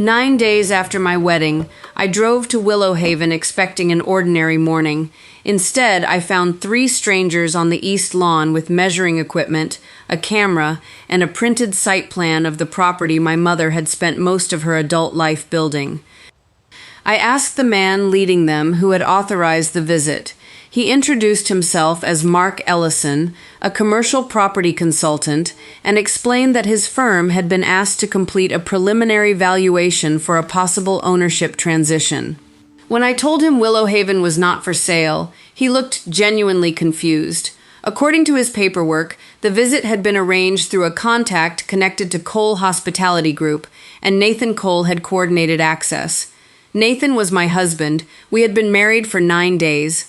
9 days after my wedding, I drove to Willow Haven expecting an ordinary morning. Instead, I found 3 strangers on the east lawn with measuring equipment, a camera, and a printed site plan of the property my mother had spent most of her adult life building. I asked the man leading them who had authorized the visit. He introduced himself as Mark Ellison, a commercial property consultant, and explained that his firm had been asked to complete a preliminary valuation for a possible ownership transition. When I told him Willow Haven was not for sale, he looked genuinely confused. According to his paperwork, the visit had been arranged through a contact connected to Cole Hospitality Group, and Nathan Cole had coordinated access. Nathan was my husband. We had been married for 9 days.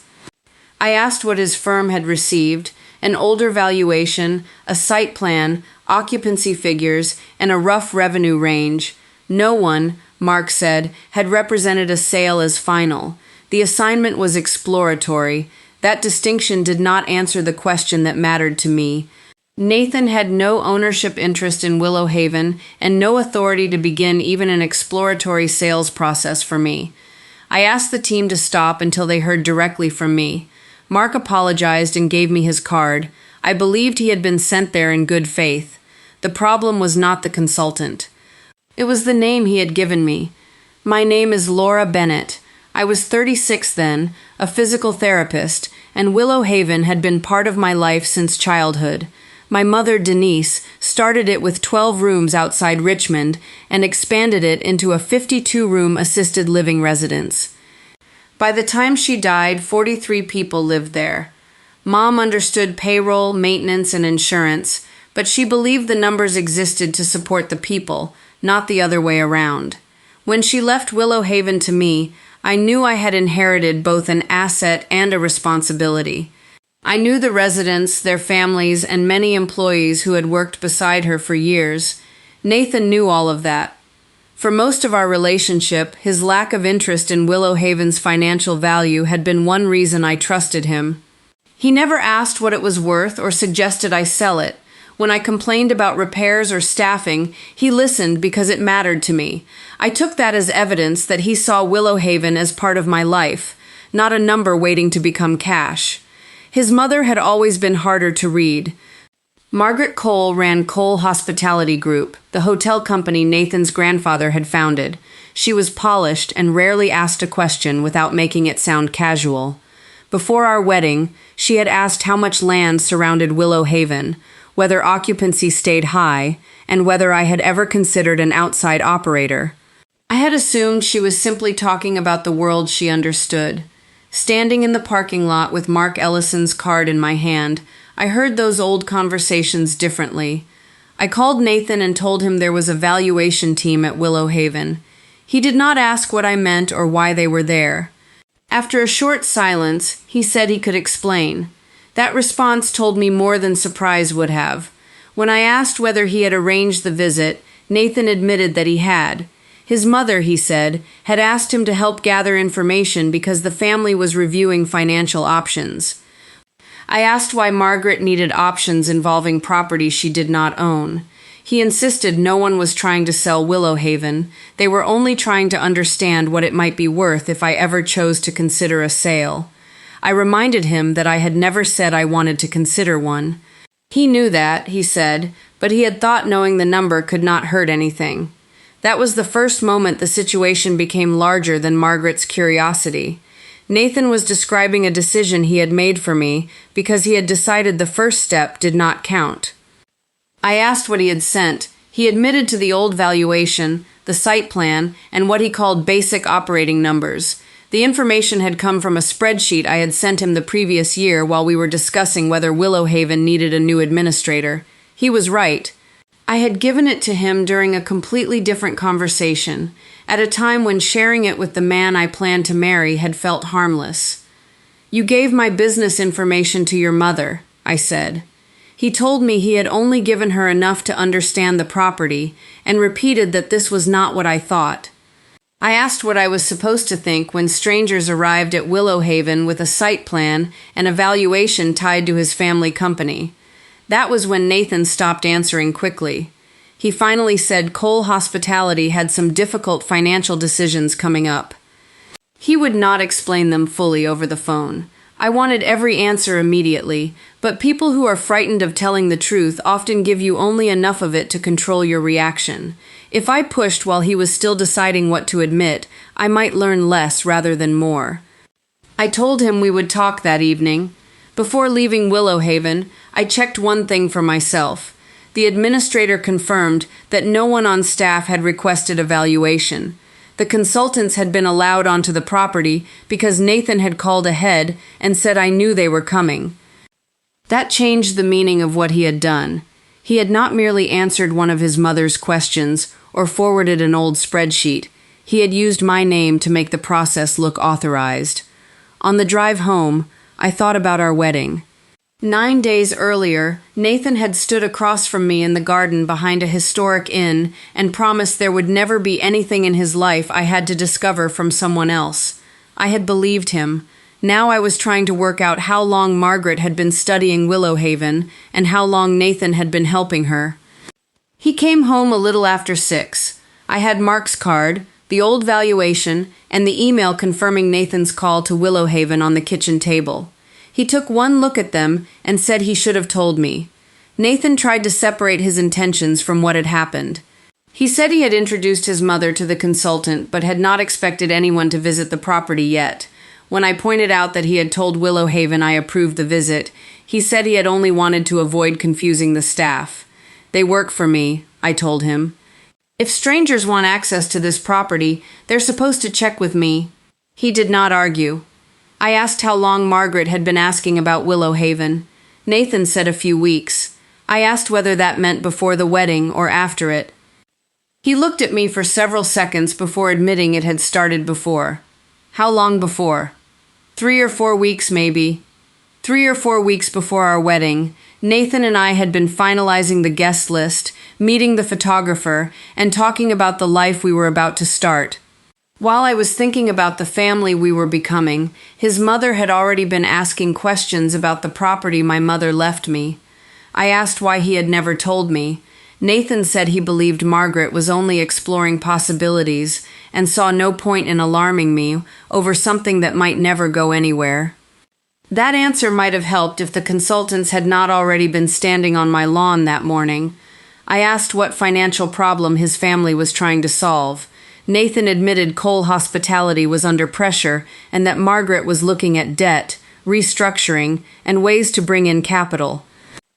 I asked what his firm had received: an older valuation, a site plan, occupancy figures, and a rough revenue range. No one, Mark said, had represented a sale as final. The assignment was exploratory. That distinction did not answer the question that mattered to me. Nathan had no ownership interest in Willow Haven and no authority to begin even an exploratory sales process for me. I asked the team to stop until they heard directly from me. Mark apologized and gave me his card. I believed he had been sent there in good faith. The problem was not the consultant. It was the name he had given me. My name is Laura Bennett. I was 36 then, a physical therapist, and Willow Haven had been part of my life since childhood. My mother, Denise, started it with 12 rooms outside Richmond and expanded it into a 52-room assisted living residence. By the time she died, 43 people lived there. Mom understood payroll, maintenance, and insurance, but she believed the numbers existed to support the people, not the other way around. When she left Willow Haven to me, I knew I had inherited both an asset and a responsibility. I knew the residents, their families, and many employees who had worked beside her for years. Nathan knew all of that. For most of our relationship, his lack of interest in Willow Haven's financial value had been one reason I trusted him. He never asked what it was worth or suggested I sell it. When I complained about repairs or staffing, he listened because it mattered to me. I took that as evidence that he saw Willow Haven as part of my life, not a number waiting to become cash. His mother had always been harder to read. Margaret Cole ran Cole Hospitality Group, the hotel company Nathan's grandfather had founded. She was polished and rarely asked a question without making it sound casual. Before our wedding, she had asked how much land surrounded Willow Haven, whether occupancy stayed high, and whether I had ever considered an outside operator. I had assumed she was simply talking about the world she understood. Standing in the parking lot with Mark Ellison's card in my hand, I heard those old conversations differently. I called Nathan and told him there was a valuation team at Willow Haven. He did not ask what I meant or why they were there. After a short silence, he said he could explain. That response told me more than surprise would have. When I asked whether he had arranged the visit, Nathan admitted that he had. His mother, he said, had asked him to help gather information because the family was reviewing financial options. I asked why Margaret needed options involving property she did not own. He insisted no one was trying to sell Willow Haven. They were only trying to understand what it might be worth if I ever chose to consider a sale. I reminded him that I had never said I wanted to consider one. He knew that, he said, but he had thought knowing the number could not hurt anything. That was the first moment the situation became larger than Margaret's curiosity. Nathan was describing a decision he had made for me because he had decided the first step did not count. I asked what he had sent. He admitted to the old valuation, the site plan, and what he called basic operating numbers. The information had come from a spreadsheet I had sent him the previous year while we were discussing whether Willow Haven needed a new administrator. He was right. I had given it to him during a completely different conversation, at a time when sharing it with the man I planned to marry had felt harmless. "You gave my business information to your mother," I said. He told me he had only given her enough to understand the property, and repeated that this was not what I thought. I asked what I was supposed to think when strangers arrived at Willow Haven with a site plan and a valuation tied to his family company. That was when Nathan stopped answering quickly. He finally said Cole Hospitality had some difficult financial decisions coming up. He would not explain them fully over the phone. I wanted every answer immediately, but people who are frightened of telling the truth often give you only enough of it to control your reaction. If I pushed while he was still deciding what to admit, I might learn less rather than more. I told him we would talk that evening. Before leaving Willow Haven, I checked one thing for myself. The administrator confirmed that no one on staff had requested a valuation. The consultants had been allowed onto the property because Nathan had called ahead and said I knew they were coming. That changed the meaning of what he had done. He had not merely answered one of his mother's questions or forwarded an old spreadsheet. He had used my name to make the process look authorized. On the drive home, I thought about our wedding. 9 days earlier, Nathan had stood across from me in the garden behind a historic inn and promised there would never be anything in his life I had to discover from someone else. I had believed him. Now I was trying to work out how long Margaret had been studying Willow Haven and how long Nathan had been helping her. He came home a little after 6. I had Mark's card, the old valuation, and the email confirming Nathan's call to Willow Haven on the kitchen table. He took one look at them and said he should have told me. Nathan tried to separate his intentions from what had happened. He said he had introduced his mother to the consultant but had not expected anyone to visit the property yet. When I pointed out that he had told Willow Haven I approved the visit, he said he had only wanted to avoid confusing the staff. They work for me, I told him. If strangers want access to this property, they're supposed to check with me. He did not argue. I asked how long Margaret had been asking about Willow Haven. Nathan said a few weeks. I asked whether that meant before the wedding or after it. He looked at me for several seconds before admitting it had started before. How long before? 3 or 4 weeks, maybe. 3 or 4 weeks before our wedding, Nathan and I had been finalizing the guest list, meeting the photographer, and talking about the life we were about to start. While I was thinking about the family we were becoming, his mother had already been asking questions about the property my mother left me. I asked why he had never told me. Nathan said he believed Margaret was only exploring possibilities and saw no point in alarming me over something that might never go anywhere. That answer might have helped if the consultants had not already been standing on my lawn that morning. I asked what financial problem his family was trying to solve. Nathan admitted Cole Hospitality was under pressure and that Margaret was looking at debt, restructuring, and ways to bring in capital.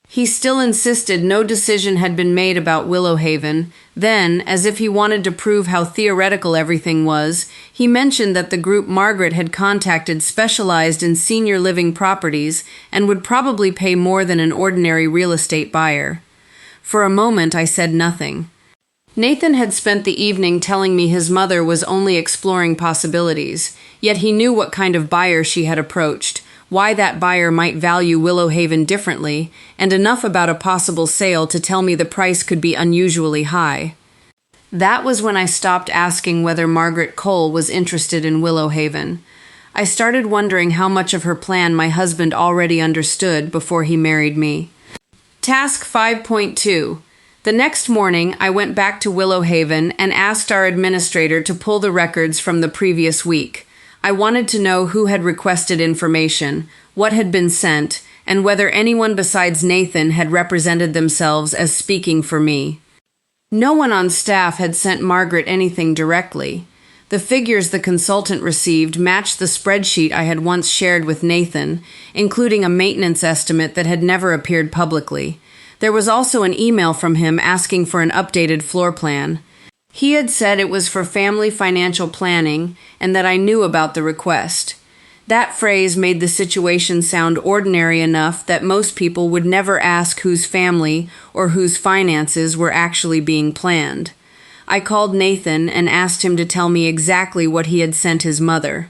He still insisted no decision had been made about Willow Haven. Then, as if he wanted to prove how theoretical everything was, he mentioned that the group Margaret had contacted specialized in senior living properties and would probably pay more than an ordinary real estate buyer. For a moment, I said nothing. Nathan had spent the evening telling me his mother was only exploring possibilities, yet he knew what kind of buyer she had approached, why that buyer might value Willow Haven differently, and enough about a possible sale to tell me the price could be unusually high. That was when I stopped asking whether Margaret Cole was interested in Willow Haven. I started wondering how much of her plan my husband already understood before he married me. Task 5.2. The next morning, I went back to Willow Haven and asked our administrator to pull the records from the previous week. I wanted to know who had requested information, what had been sent, and whether anyone besides Nathan had represented themselves as speaking for me. No one on staff had sent Margaret anything directly. The figures the consultant received matched the spreadsheet I had once shared with Nathan, including a maintenance estimate that had never appeared publicly. There was also an email from him asking for an updated floor plan. He had said it was for family financial planning and that I knew about the request. That phrase made the situation sound ordinary enough that most people would never ask whose family or whose finances were actually being planned. I called Nathan and asked him to tell me exactly what he had sent his mother.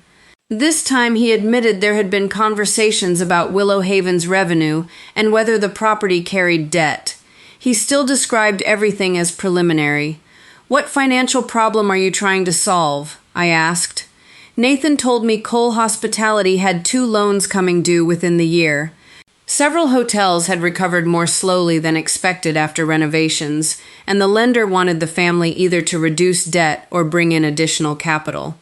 This time he admitted there had been conversations about Willow Haven's revenue and whether the property carried debt. He still described everything as preliminary. "What financial problem are you trying to solve?" I asked. Nathan told me Cole Hospitality had 2 loans coming due within the year. Several hotels had recovered more slowly than expected after renovations, and the lender wanted the family either to reduce debt or bring in additional capital.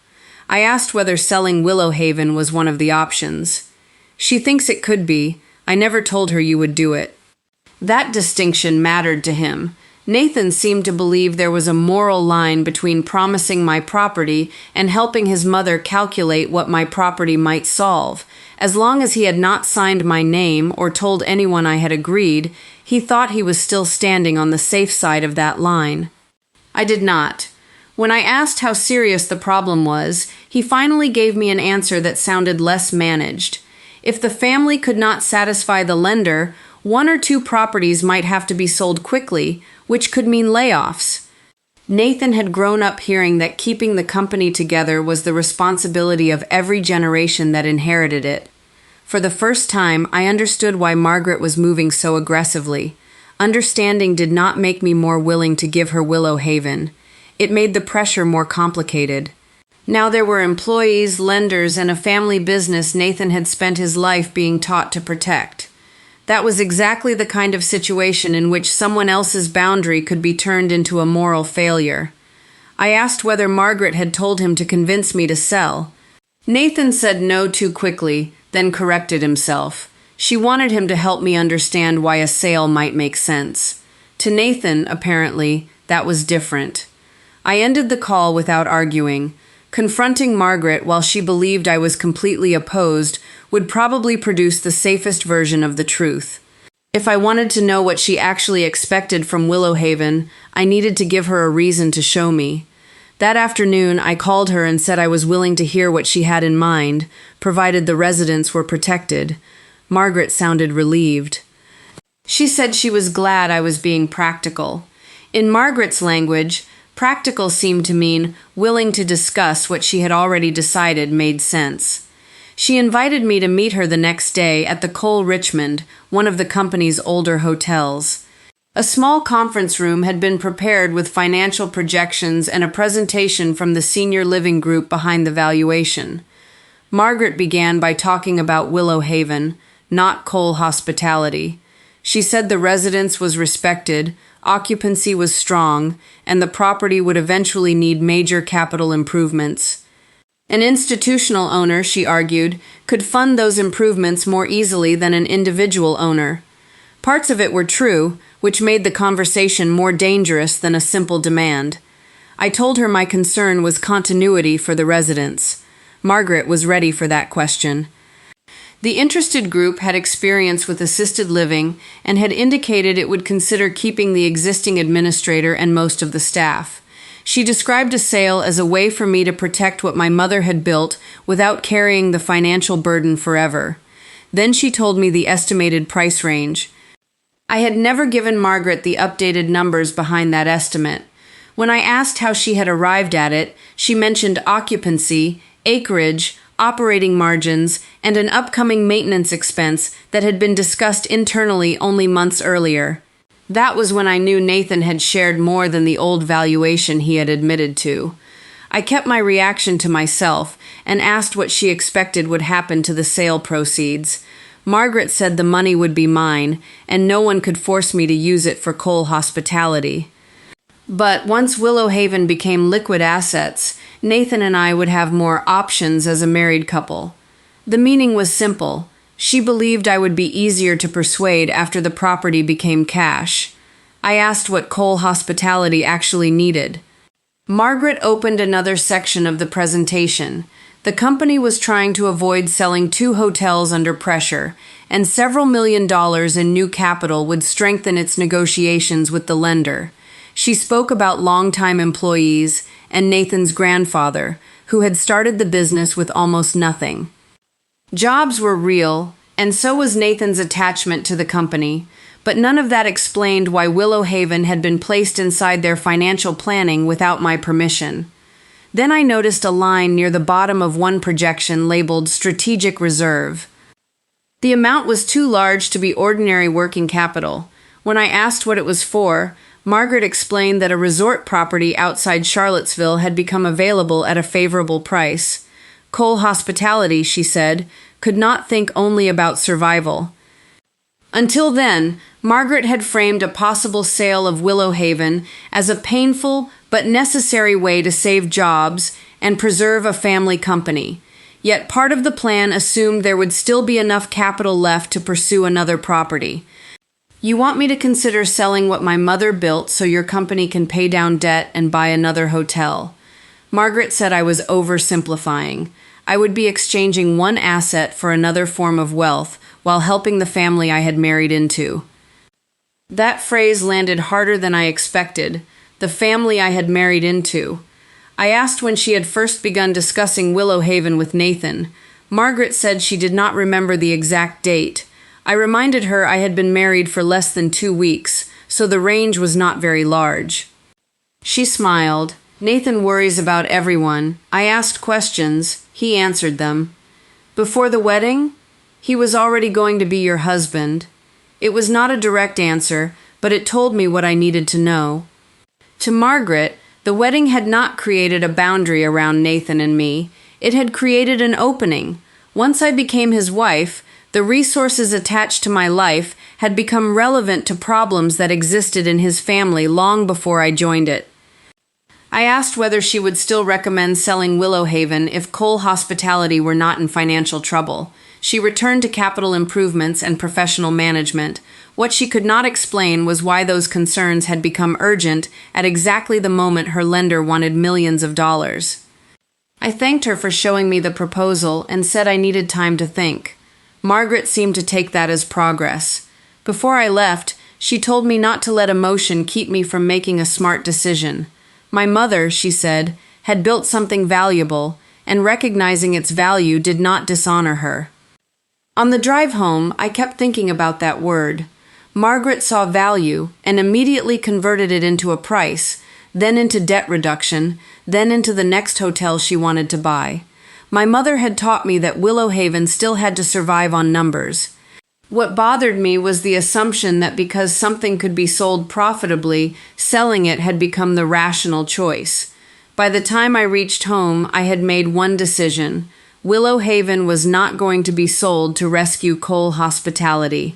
I asked whether selling Willow Haven was one of the options. She thinks it could be. I never told her you would do it. That distinction mattered to him. Nathan seemed to believe there was a moral line between promising my property and helping his mother calculate what my property might solve. As long as he had not signed my name or told anyone I had agreed, he thought he was still standing on the safe side of that line. I did not. When I asked how serious the problem was, he finally gave me an answer that sounded less managed. If the family could not satisfy the lender, 1 or 2 properties might have to be sold quickly, which could mean layoffs. Nathan had grown up hearing that keeping the company together was the responsibility of every generation that inherited it. For the first time, I understood why Margaret was moving so aggressively. Understanding did not make me more willing to give her Willow Haven. It made the pressure more complicated. Now there were employees, lenders, and a family business Nathan had spent his life being taught to protect. That was exactly the kind of situation in which someone else's boundary could be turned into a moral failure. I asked whether Margaret had told him to convince me to sell. Nathan said no too quickly, then corrected himself. She wanted him to help me understand why a sale might make sense. To Nathan, apparently, that was different. I ended the call without arguing. Confronting Margaret while she believed I was completely opposed would probably produce the safest version of the truth. If I wanted to know what she actually expected from Willow Haven, I needed to give her a reason to show me. That afternoon, I called her and said I was willing to hear what she had in mind, provided the residents were protected. Margaret sounded relieved. She said she was glad I was being practical. In Margaret's language, practical seemed to mean willing to discuss what she had already decided made sense. She invited me to meet her the next day at the Cole Richmond, one of the company's older hotels. A small conference room had been prepared with financial projections and a presentation from the senior living group behind the valuation. Margaret began by talking about Willow Haven, not Cole Hospitality. She said the residence was respected, occupancy was strong, and the property would eventually need major capital improvements. An institutional owner, she argued, could fund those improvements more easily than an individual owner. Parts of it were true, which made the conversation more dangerous than a simple demand. I told her my concern was continuity for the residents. Margaret was ready for that question. The interested group had experience with assisted living and had indicated it would consider keeping the existing administrator and most of the staff. She described a sale as a way for me to protect what my mother had built without carrying the financial burden forever. Then she told me the estimated price range. I had never given Margaret the updated numbers behind that estimate. When I asked how she had arrived at it, she mentioned occupancy, acreage, operating margins, and an upcoming maintenance expense that had been discussed internally only months earlier. That was when I knew Nathan had shared more than the old valuation he had admitted to. I kept my reaction to myself and asked what she expected would happen to the sale proceeds. Margaret said the money would be mine, and no one could force me to use it for Cole Hospitality. But once Willow Haven became liquid assets, Nathan and I would have more options as a married couple. The meaning was simple. She believed I would be easier to persuade after the property became cash. I asked what Cole Hospitality actually needed. Margaret opened another section of the presentation. The company was trying to avoid selling 2 hotels under pressure, and several $1 million in new capital would strengthen its negotiations with the lender. She spoke about longtime employees and Nathan's grandfather, who had started the business with almost nothing. Jobs were real, and so was Nathan's attachment to the company, but none of that explained why Willow Haven had been placed inside their financial planning without my permission. Then I noticed a line near the bottom of one projection labeled Strategic Reserve. The amount was too large to be ordinary working capital. When I asked what it was for, Margaret explained that a resort property outside Charlottesville had become available at a favorable price. Cole Hospitality, she said, could not think only about survival. Until then, Margaret had framed a possible sale of Willow Haven as a painful but necessary way to save jobs and preserve a family company. Yet part of the plan assumed there would still be enough capital left to pursue another property. You want me to consider selling what my mother built so your company can pay down debt and buy another hotel. Margaret said I was oversimplifying. I would be exchanging one asset for another form of wealth while helping the family I had married into. That phrase landed harder than I expected. The family I had married into. I asked when she had first begun discussing Willow Haven with Nathan. Margaret said she did not remember the exact date. I reminded her I had been married for less than 2 weeks, so the range was not very large. She smiled. Nathan worries about everyone. I asked questions. He answered them. Before the wedding? He was already going to be your husband. It was not a direct answer, but it told me what I needed to know. To Margaret, the wedding had not created a boundary around Nathan and me. It had created an opening. Once I became his wife, the resources attached to my life had become relevant to problems that existed in his family long before I joined it. I asked whether she would still recommend selling Willow Haven if Cole Hospitality were not in financial trouble. She returned to capital improvements and professional management. What she could not explain was why those concerns had become urgent at exactly the moment her lender wanted millions of dollars. I thanked her for showing me the proposal and said I needed time to think. Margaret seemed to take that as progress. Before I left, she told me not to let emotion keep me from making a smart decision. My mother, she said, had built something valuable, and recognizing its value did not dishonor her. On the drive home, I kept thinking about that word. Margaret saw value and immediately converted it into a price, then into debt reduction, then into the next hotel she wanted to buy. My mother had taught me that Willow Haven still had to survive on numbers. What bothered me was the assumption that because something could be sold profitably, selling it had become the rational choice. By the time I reached home, I had made one decision. Willow Haven was not going to be sold to rescue Cole Hospitality.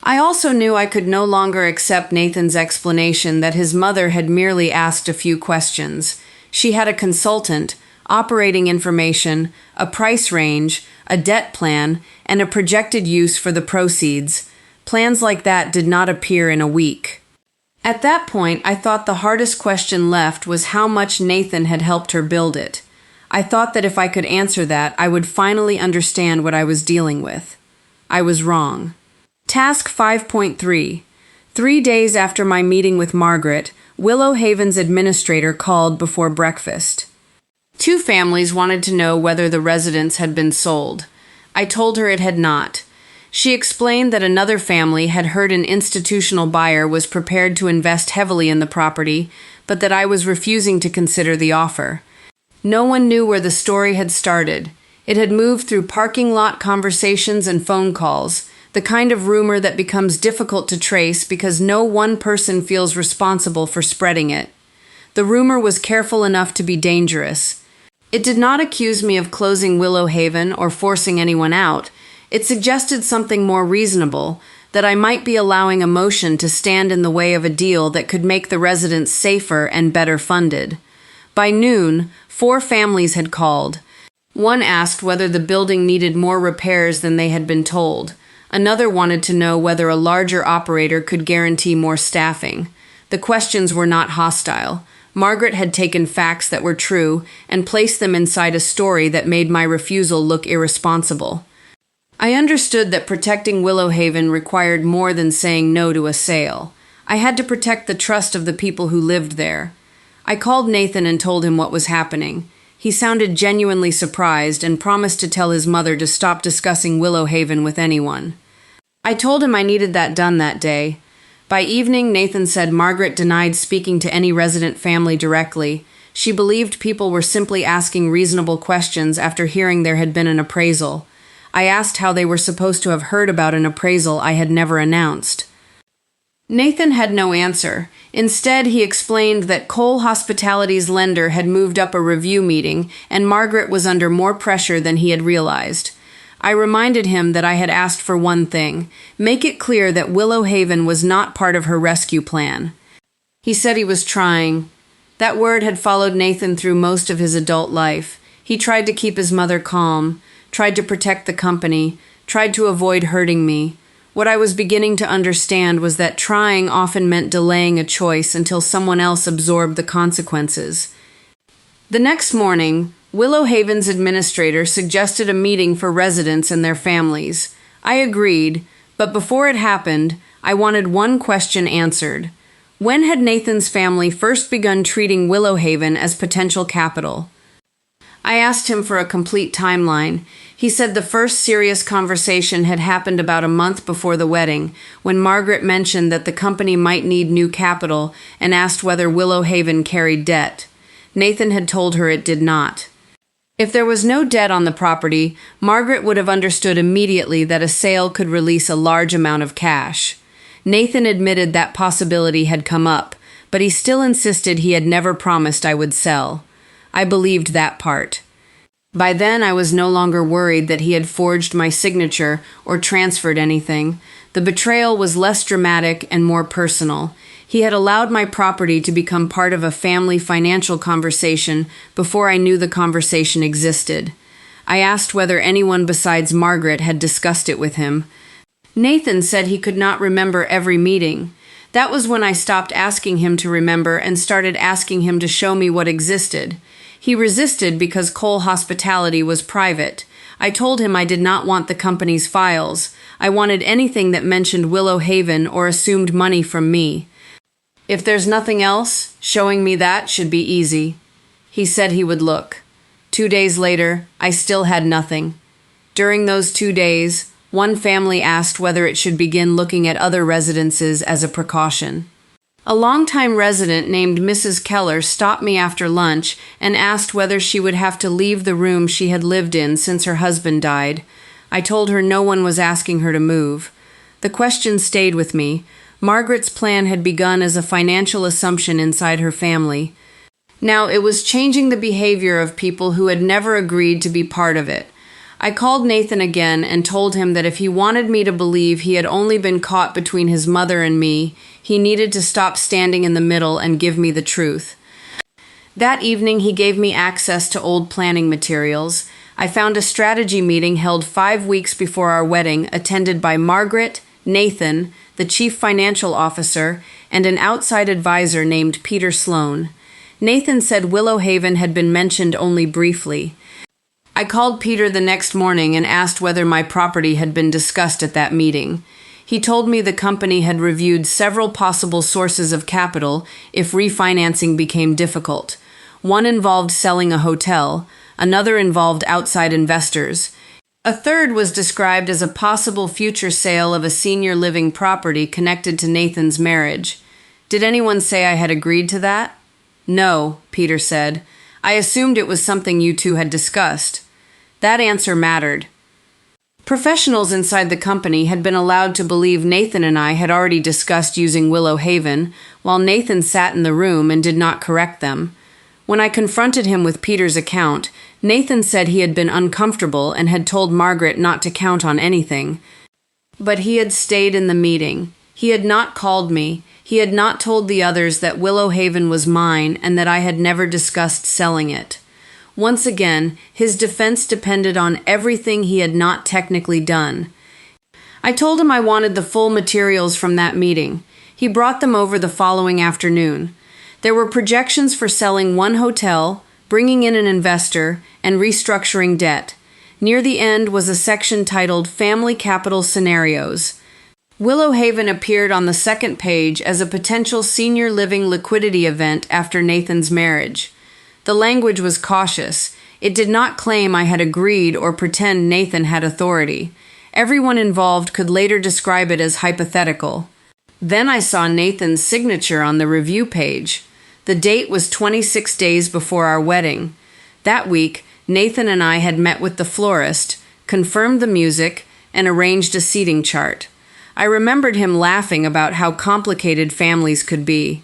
I also knew I could no longer accept Nathan's explanation that his mother had merely asked a few questions. She had a consultant, operating information, a price range, a debt plan, and a projected use for the proceeds. Plans like that did not appear in a week. At that point, I thought the hardest question left was how much Nathan had helped her build it. I thought that if I could answer that, I would finally understand what I was dealing with. I was wrong. Task 5.3. 3 days after my meeting with Margaret, Willow Haven's administrator called before breakfast. 2 families wanted to know whether the residence had been sold. I told her it had not. She explained that another family had heard an institutional buyer was prepared to invest heavily in the property, but that I was refusing to consider the offer. No one knew where the story had started. It had moved through parking lot conversations and phone calls, the kind of rumor that becomes difficult to trace because no one person feels responsible for spreading it. The rumor was careful enough to be dangerous. It did not accuse me of closing Willow Haven or forcing anyone out. It suggested something more reasonable, that I might be allowing emotion to stand in the way of a deal that could make the residents safer and better funded. By noon, 4 families had called. One asked whether the building needed more repairs than they had been told. Another wanted to know whether a larger operator could guarantee more staffing. The questions were not hostile. Margaret had taken facts that were true and placed them inside a story that made my refusal look irresponsible. I understood that protecting Willow Haven required more than saying no to a sale. I had to protect the trust of the people who lived there. I called Nathan and told him what was happening. He sounded genuinely surprised and promised to tell his mother to stop discussing Willow Haven with anyone. I told him I needed that done that day. By evening, Nathan said Margaret denied speaking to any resident family directly. She believed people were simply asking reasonable questions after hearing there had been an appraisal. I asked how they were supposed to have heard about an appraisal I had never announced. Nathan had no answer. Instead, he explained that Cole Hospitality's lender had moved up a review meeting and Margaret was under more pressure than he had realized. I reminded him that I had asked for one thing: make it clear that Willow Haven was not part of her rescue plan. He said he was trying. That word had followed Nathan through most of his adult life. He tried to keep his mother calm, tried to protect the company, tried to avoid hurting me. What I was beginning to understand was that trying often meant delaying a choice until someone else absorbed the consequences. The next morning, Willow Haven's administrator suggested a meeting for residents and their families. I agreed, but before it happened, I wanted one question answered. When had Nathan's family first begun treating Willow Haven as potential capital? I asked him for a complete timeline. He said the first serious conversation had happened about a month before the wedding, when Margaret mentioned that the company might need new capital and asked whether Willow Haven carried debt. Nathan had told her it did not. If there was no debt on the property, Margaret would have understood immediately that a sale could release a large amount of cash. Nathan admitted that possibility had come up, but he still insisted he had never promised I would sell. I believed that part. By then, I was no longer worried that he had forged my signature or transferred anything. The betrayal was less dramatic and more personal. He had allowed my property to become part of a family financial conversation before I knew the conversation existed. I asked whether anyone besides Margaret had discussed it with him. Nathan said he could not remember every meeting. That was when I stopped asking him to remember and started asking him to show me what existed. He resisted because Cole Hospitality was private. I told him I did not want the company's files. I wanted anything that mentioned Willow Haven or assumed money from me. If there's nothing else, showing me that should be easy. He said he would look. 2 days later, I still had nothing. During those 2 days, one family asked whether it should begin looking at other residences as a precaution. A longtime resident named Mrs. Keller stopped me after lunch and asked whether she would have to leave the room she had lived in since her husband died. I told her no one was asking her to move. The question stayed with me. Margaret's plan had begun as a financial assumption inside her family. Now it was changing the behavior of people who had never agreed to be part of it. I called Nathan again and told him that if he wanted me to believe he had only been caught between his mother and me, he needed to stop standing in the middle and give me the truth. That evening he gave me access to old planning materials. I found a strategy meeting held 5 weeks before our wedding, attended by Margaret, Nathan, the chief financial officer, and an outside advisor named Peter Sloan. Nathan said Willow Haven had been mentioned only briefly. I called Peter the next morning and asked whether my property had been discussed at that meeting. He told me the company had reviewed several possible sources of capital if refinancing became difficult. One involved selling a hotel, another involved outside investors. A third was described as a possible future sale of a senior living property connected to Nathan's marriage. Did anyone say I had agreed to that? No, Peter said. I assumed it was something you two had discussed. That answer mattered. Professionals inside the company had been allowed to believe Nathan and I had already discussed using Willow Haven, while Nathan sat in the room and did not correct them. When I confronted him with Peter's account, Nathan said he had been uncomfortable and had told Margaret not to count on anything. But he had stayed in the meeting. He had not called me. He had not told the others that Willow Haven was mine and that I had never discussed selling it. Once again, his defense depended on everything he had not technically done. I told him I wanted the full materials from that meeting. He brought them over the following afternoon. There were projections for selling one hotel, bringing in an investor, and restructuring debt. Near the end was a section titled Family Capital Scenarios. Willow Haven appeared on the second page as a potential senior living liquidity event after Nathan's marriage. The language was cautious. It did not claim I had agreed or pretend Nathan had authority. Everyone involved could later describe it as hypothetical. Then I saw Nathan's signature on the review page. The date was 26 days before our wedding. That week, Nathan and I had met with the florist, confirmed the music, and arranged a seating chart. I remembered him laughing about how complicated families could be.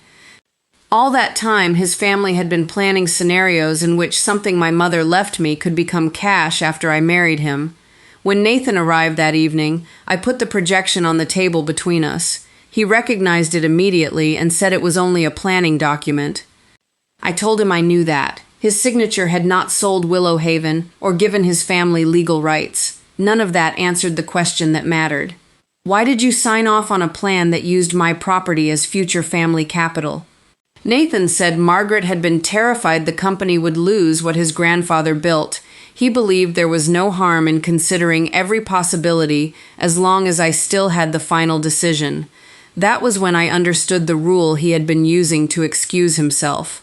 All that time, his family had been planning scenarios in which something my mother left me could become cash after I married him. When Nathan arrived that evening, I put the projection on the table between us. He recognized it immediately and said it was only a planning document. I told him I knew that. His signature had not sold Willow Haven or given his family legal rights. None of that answered the question that mattered. Why did you sign off on a plan that used my property as future family capital? Nathan said Margaret had been terrified the company would lose what his grandfather built. He believed there was no harm in considering every possibility as long as I still had the final decision. That was when I understood the rule he had been using to excuse himself.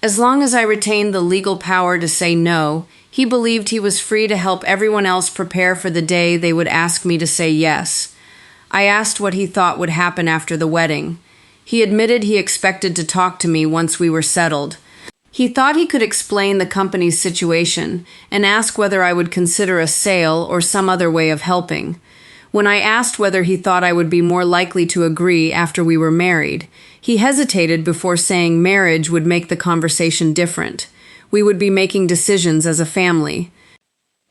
As long as I retained the legal power to say no, he believed he was free to help everyone else prepare for the day they would ask me to say yes. I asked what he thought would happen after the wedding. He admitted he expected to talk to me once we were settled. He thought he could explain the company's situation and ask whether I would consider a sale or some other way of helping. When I asked whether he thought I would be more likely to agree after we were married, he hesitated before saying marriage would make the conversation different. We would be making decisions as a family.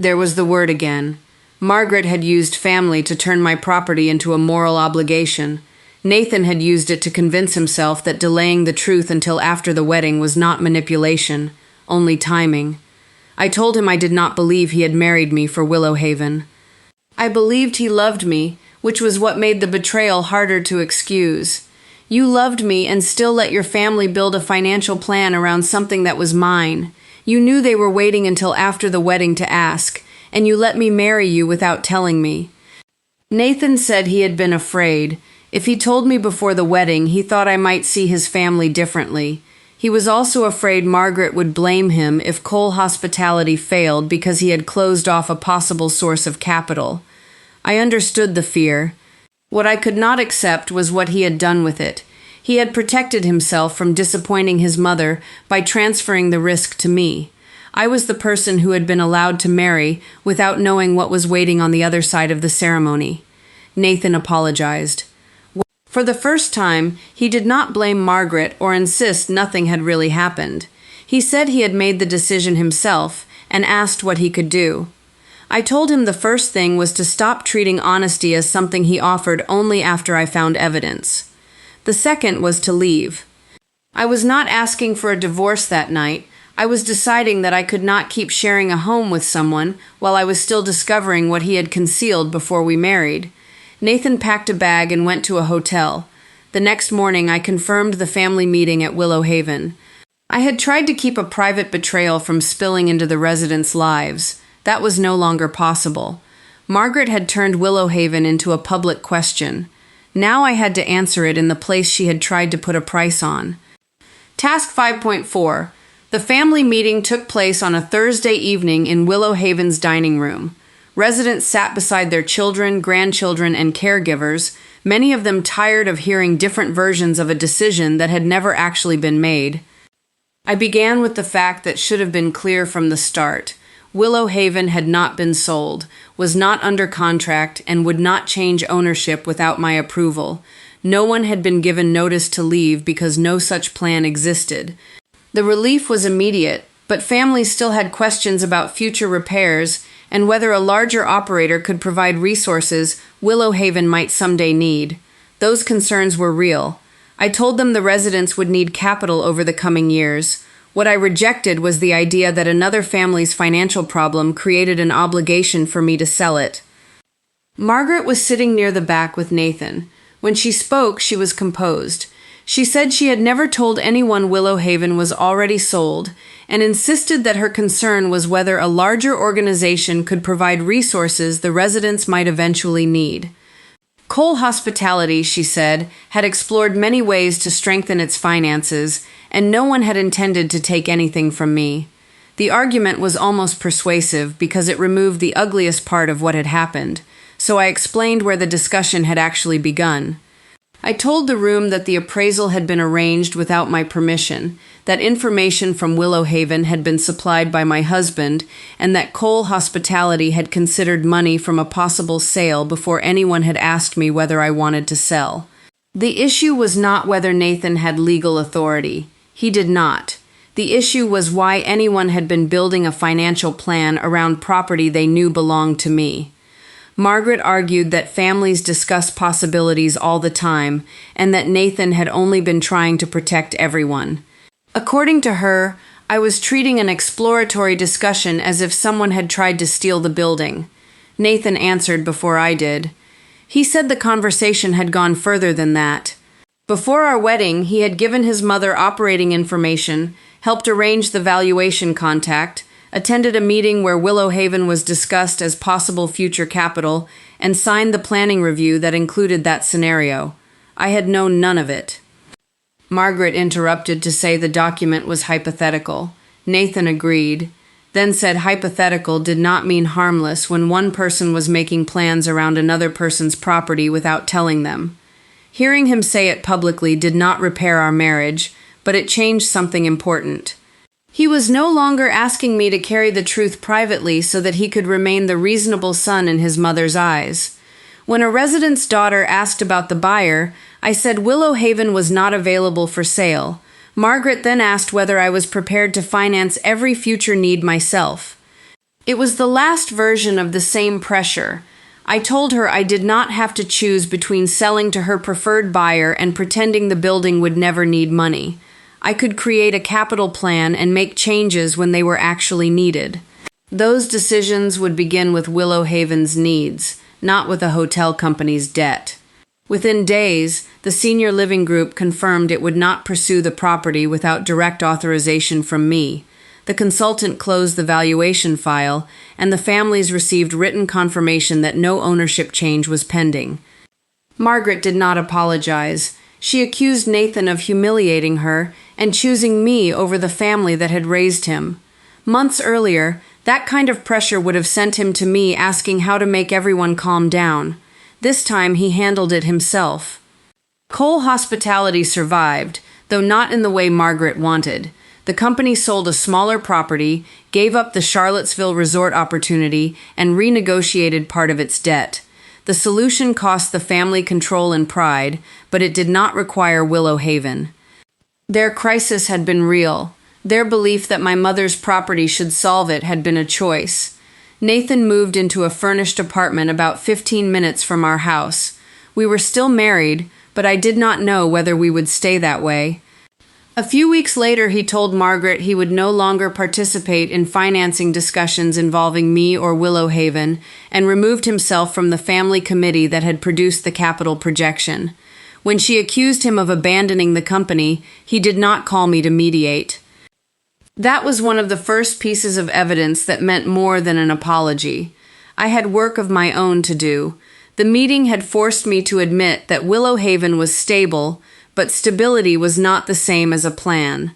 There was the word again. Margaret had used family to turn my property into a moral obligation. Nathan had used it to convince himself that delaying the truth until after the wedding was not manipulation, only timing. I told him I did not believe he had married me for Willow Haven. I believed he loved me, which was what made the betrayal harder to excuse. You loved me and still let your family build a financial plan around something that was mine. You knew they were waiting until after the wedding to ask, and you let me marry you without telling me. Nathan said he had been afraid. If he told me before the wedding, he thought I might see his family differently. He was also afraid Margaret would blame him if Cole Hospitality failed because he had closed off a possible source of capital. I understood the fear. What I could not accept was what he had done with it. He had protected himself from disappointing his mother by transferring the risk to me. I was the person who had been allowed to marry without knowing what was waiting on the other side of the ceremony. Nathan apologized. For the first time, he did not blame Margaret or insist nothing had really happened. He said he had made the decision himself and asked what he could do. I told him the first thing was to stop treating honesty as something he offered only after I found evidence. The second was to leave. I was not asking for a divorce that night. I was deciding that I could not keep sharing a home with someone while I was still discovering what he had concealed before we married. Nathan packed a bag and went to a hotel. The next morning, I confirmed the family meeting at Willow Haven. I had tried to keep a private betrayal from spilling into the residents' lives. That was no longer possible. Margaret had turned Willow Haven into a public question. Now I had to answer it in the place she had tried to put a price on. Task 5.4. The family meeting took place on a Thursday evening in Willow Haven's dining room. Residents sat beside their children, grandchildren, and caregivers, many of them tired of hearing different versions of a decision that had never actually been made. I began with the fact that should have been clear from the start. Willow Haven had not been sold, was not under contract, and would not change ownership without my approval. No one had been given notice to leave because no such plan existed. The relief was immediate, but families still had questions about future repairs and whether a larger operator could provide resources Willow Haven might someday need. Those concerns were real. I told them the residents would need capital over the coming years. What I rejected was the idea that another family's financial problem created an obligation for me to sell it. Margaret was sitting near the back with Nathan. When she spoke, she was composed. She said she had never told anyone Willow Haven was already sold, and insisted that her concern was whether a larger organization could provide resources the residents might eventually need. Cole Hospitality, she said, had explored many ways to strengthen its finances, and no one had intended to take anything from me. The argument was almost persuasive because it removed the ugliest part of what had happened, so I explained where the discussion had actually begun. I told the room that the appraisal had been arranged without my permission, that information from Willow Haven had been supplied by my husband, and that Cole Hospitality had considered money from a possible sale before anyone had asked me whether I wanted to sell. The issue was not whether Nathan had legal authority. He did not. The issue was why anyone had been building a financial plan around property they knew belonged to me. Margaret argued that families discuss possibilities all the time and that Nathan had only been trying to protect everyone. According to her, I was treating an exploratory discussion as if someone had tried to steal the building. Nathan answered before I did. He said the conversation had gone further than that. Before our wedding, he had given his mother operating information, helped arrange the valuation contact, attended a meeting where Willow Haven was discussed as possible future capital, and signed the planning review that included that scenario. I had known none of it. Margaret interrupted to say the document was hypothetical. Nathan agreed, then said hypothetical did not mean harmless when one person was making plans around another person's property without telling them. Hearing him say it publicly did not repair our marriage, but it changed something important. He was no longer asking me to carry the truth privately so that he could remain the reasonable son in his mother's eyes. When a resident's daughter asked about the buyer, I said Willow Haven was not available for sale. Margaret then asked whether I was prepared to finance every future need myself. It was the last version of the same pressure. I told her I did not have to choose between selling to her preferred buyer and pretending the building would never need money. I could create a capital plan and make changes when they were actually needed. Those decisions would begin with Willow Haven's needs, not with a hotel company's debt. Within days, the senior living group confirmed it would not pursue the property without direct authorization from me. The consultant closed the valuation file, and the families received written confirmation that no ownership change was pending. Margaret did not apologize. She accused Nathan of humiliating her and choosing me over the family that had raised him. Months earlier, that kind of pressure would have sent him to me asking how to make everyone calm down. This time he handled it himself. Cole Hospitality survived, though not in the way Margaret wanted. The company sold a smaller property, gave up the Charlottesville resort opportunity, and renegotiated part of its debt. The solution cost the family control and pride, but it did not require Willow Haven. Their crisis had been real. Their belief that my mother's property should solve it had been a choice. Nathan moved into a furnished apartment about 15 minutes from our house. We were still married, but I did not know whether we would stay that way. A few weeks later, he told Margaret he would no longer participate in financing discussions involving me or Willow Haven, and removed himself from the family committee that had produced the capital projection. When she accused him of abandoning the company, he did not call me to mediate. That was one of the first pieces of evidence that meant more than an apology. I had work of my own to do. The meeting had forced me to admit that Willow Haven was stable, but stability was not the same as a plan.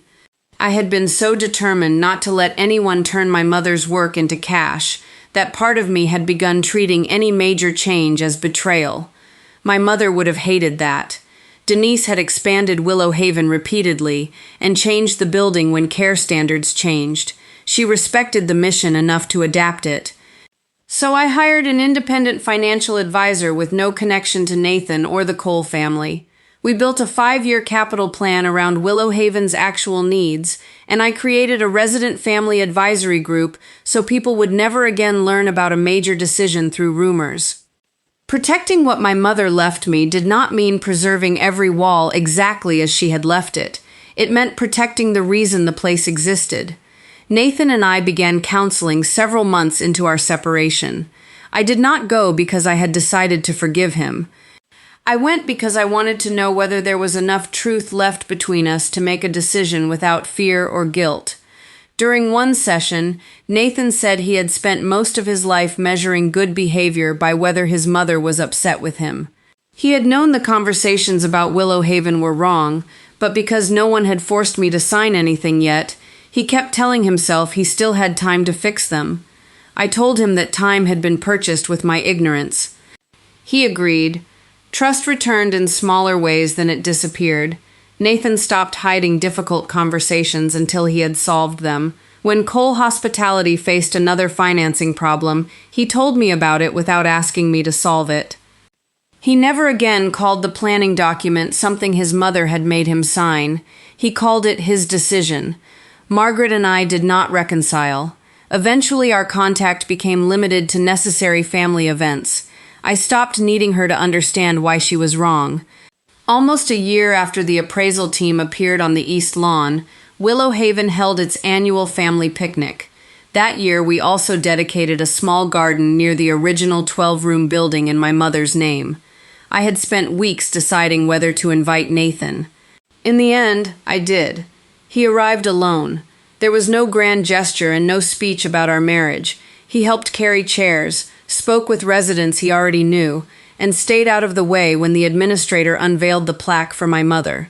I had been so determined not to let anyone turn my mother's work into cash that part of me had begun treating any major change as betrayal. My mother would have hated that. Denise had expanded Willow Haven repeatedly and changed the building when care standards changed. She respected the mission enough to adapt it. So I hired an independent financial advisor with no connection to Nathan or the Cole family. We built a 5-year capital plan around Willow Haven's actual needs, and I created a resident family advisory group so people would never again learn about a major decision through rumors. Protecting what my mother left me did not mean preserving every wall exactly as she had left it. It meant protecting the reason the place existed. Nathan and I began counseling several months into our separation. I did not go because I had decided to forgive him. I went because I wanted to know whether there was enough truth left between us to make a decision without fear or guilt. During one session, Nathan said he had spent most of his life measuring good behavior by whether his mother was upset with him. He had known the conversations about Willow Haven were wrong, but because no one had forced me to sign anything yet, he kept telling himself he still had time to fix them. I told him that time had been purchased with my ignorance. He agreed. Trust returned in smaller ways than it disappeared. Nathan stopped hiding difficult conversations until he had solved them. When Cole Hospitality faced another financing problem, he told me about it without asking me to solve it. He never again called the planning document something his mother had made him sign. He called it his decision. Margaret and I did not reconcile. Eventually, our contact became limited to necessary family events. I stopped needing her to understand why she was wrong. Almost a year after the appraisal team appeared on the East Lawn, Willow Haven held its annual family picnic. That year, we also dedicated a small garden near the original 12-room building in my mother's name. I had spent weeks deciding whether to invite Nathan. In the end, I did. He arrived alone. There was no grand gesture and no speech about our marriage. He helped carry chairs, spoke with residents he already knew, and stayed out of the way when the administrator unveiled the plaque for my mother.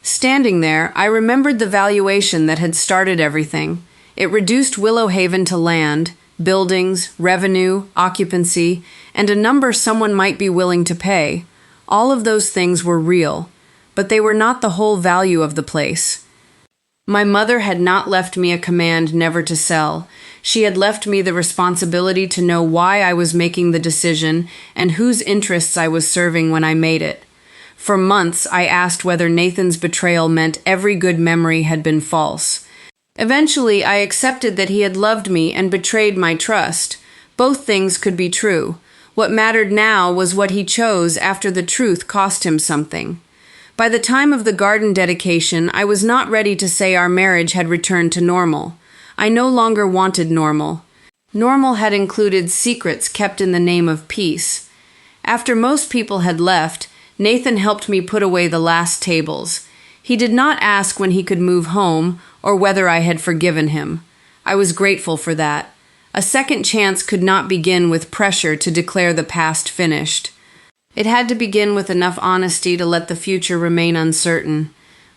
Standing there, I remembered the valuation that had started everything. It reduced Willow Haven to land, buildings, revenue, occupancy, and a number someone might be willing to pay. All of those things were real, but they were not the whole value of the place. My mother had not left me a command never to sell. She had left me the responsibility to know why I was making the decision and whose interests I was serving when I made it. For months, I asked whether Nathan's betrayal meant every good memory had been false. Eventually, I accepted that he had loved me and betrayed my trust. Both things could be true. What mattered now was what he chose after the truth cost him something. By the time of the garden dedication, I was not ready to say our marriage had returned to normal. I no longer wanted normal. Normal had included secrets kept in the name of peace. After most people had left, Nathan helped me put away the last tables. He did not ask when he could move home or whether I had forgiven him. I was grateful for that. A second chance could not begin with pressure to declare the past finished. It had to begin with enough honesty to let the future remain uncertain.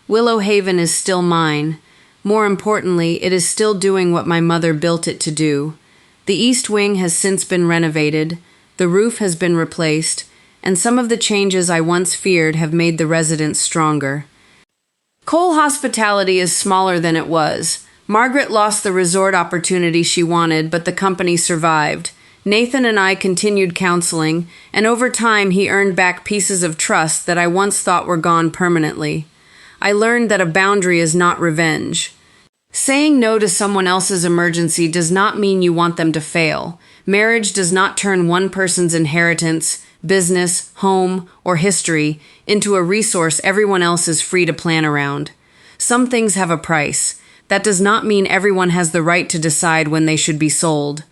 Willow Haven is still mine. More importantly, it is still doing what my mother built it to do. The east wing has since been renovated, the roof has been replaced, and some of the changes I once feared have made the residents stronger. Cole Hospitality is smaller than it was. Margaret lost the resort opportunity she wanted, but the company survived. Nathan and I continued counseling, and over time he earned back pieces of trust that I once thought were gone permanently. I learned that a boundary is not revenge. Saying no to someone else's emergency does not mean you want them to fail. Marriage does not turn one person's inheritance, business, home, or history into a resource everyone else is free to plan around. Some things have a price. That does not mean everyone has the right to decide when they should be sold.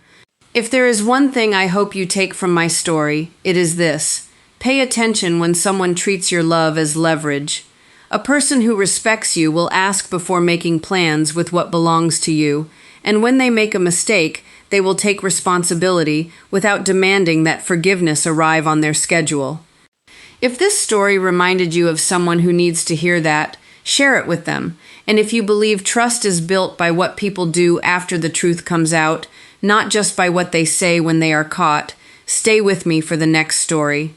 If there is one thing I hope you take from my story, it is this: pay attention when someone treats your love as leverage. A person who respects you will ask before making plans with what belongs to you, and when they make a mistake, they will take responsibility without demanding that forgiveness arrive on their schedule. If this story reminded you of someone who needs to hear that, share it with them. And if you believe trust is built by what people do after the truth comes out, not just by what they say when they are caught, stay with me for the next story.